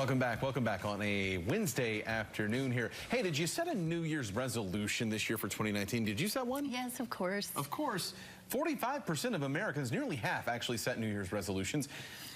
Welcome back on a Wednesday afternoon here. Hey, did you set a New Year's resolution this year for 2019? Did you set one? Yes, of course. Of course. 45% of Americans, nearly half, actually set New Year's resolutions.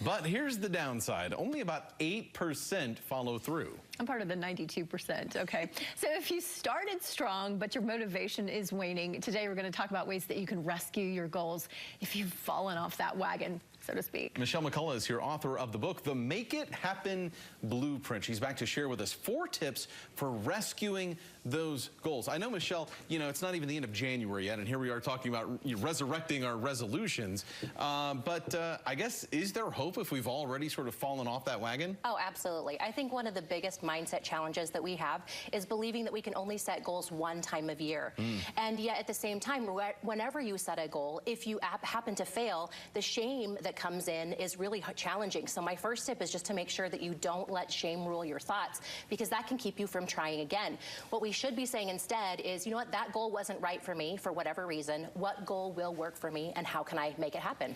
But here's the downside. Only about 8% follow through. I'm part of the 92%. Okay. So if you started strong, but your motivation is waning, today we're going to talk about ways that you can rescue your goals if you've fallen off that wagon, so to speak. Michelle McCullough is here, author of the book, The Make It Happen Blueprint. She's back to share with us 4 tips for rescuing those goals. I know, Michelle, you know, it's not even the end of January yet, and here we are talking about resurrecting our resolutions. But I guess, is there hope if we've already sort of fallen off that wagon? Oh, absolutely. I think one of the biggest mindset challenges that we have is believing that we can only set goals one time of year. And yet at the same time, whenever you set a goal, if you happen to fail, the shame that comes in is really challenging. So my first tip is just to make sure that you don't let shame rule your thoughts, because that can keep you from trying again. What we should be saying instead is, you know what, that goal wasn't right for me for whatever reason. What goal will work for me, and how can I make it happen?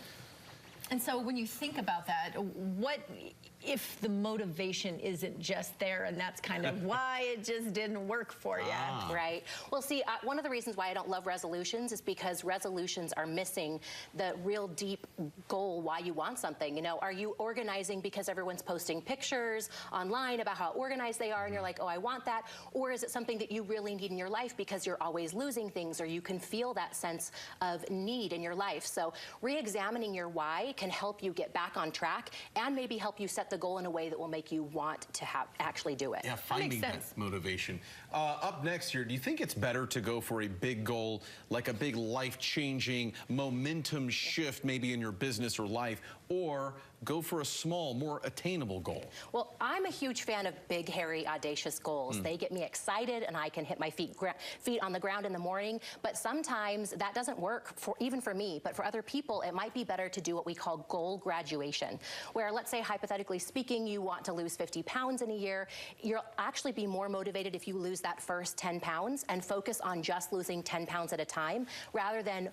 And so when you think about that, what if the motivation isn't just there, and that's kind of why it just didn't work for you? Right. Well, see, one of the reasons why I don't love resolutions is because resolutions are missing the real deep goal why you want something. You know, are you organizing because everyone's posting pictures online about how organized they are, and you're like, oh, I want that? Or is it something that you really need in your life because you're always losing things, or you can feel that sense of need in your life? So re-examining your why can help you get back on track, and maybe help you set the goal in a way that will make you want to actually do it. Yeah, finding that motivation. Up next here, do you think it's better to go for a big goal, like a big life-changing momentum shift maybe in your business or life, or go for a small, more attainable goal? Well, I'm a huge fan of big, hairy, audacious goals. They get me excited, and I can hit my feet on the ground in the morning. But sometimes that doesn't work, even for me. But for other people, it might be better to do what we call goal graduation, where, let's say, hypothetically speaking, you want to lose 50 pounds in a year. You'll actually be more motivated if you lose that first 10 pounds and focus on just losing 10 pounds at a time, rather than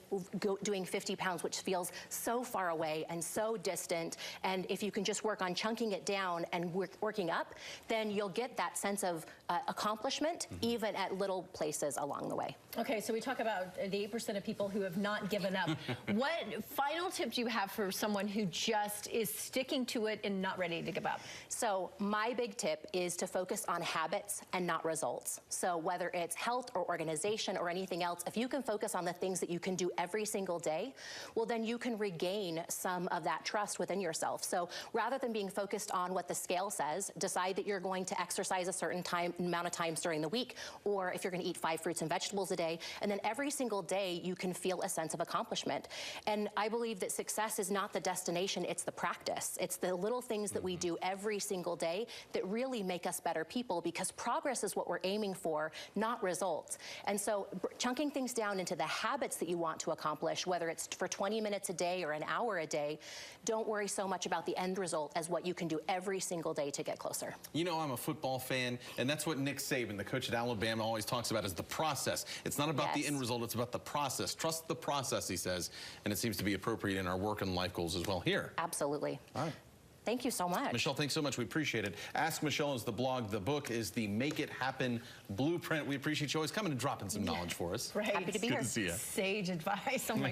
doing 50 pounds, which feels so far away and so distant. And if you can just work on chunking it down and working up, then you'll get that sense of accomplishment, even at little places along the way. Okay, so we talk about the 8% of people who have not given up. What final tip do you have for someone who just is sticking to it and not ready to give up? So my big tip is to focus on habits and not results. So whether it's health or organization or anything else, if you can focus on the things that you can do every single day, well, then you can regain some of that trust within yourself. So rather than being focused on what the scale says, decide that you're going to exercise a certain amount of times during the week, or if you're going to eat 5 fruits and vegetables a day, and then every single day you can feel a sense of accomplishment. And I believe that success is not the destination, it's the practice. It's the little things that we do every single day that really make us better people, because progress is what we're aiming for, not results. And so chunking things down into the habits that you want to accomplish, whether it's for 20 minutes a day or an hour a day, don't worry so much about the end result as what you can do every single day to get closer. You know, I'm a football fan, and that's what Nick Saban, the coach at Alabama, always talks about, is the process. It's not about the end result, it's about the process. Trust the process, he says, and it seems to be appropriate in our work and life goals as well here. Absolutely. All right. Thank you so much. Michelle, thanks so much. We appreciate it. Ask Michelle is the blog. The book is The Make It Happen Blueprint. We appreciate you always coming and dropping some knowledge for us. Right. Happy to be here. Good to see you. Sage advice. Oh my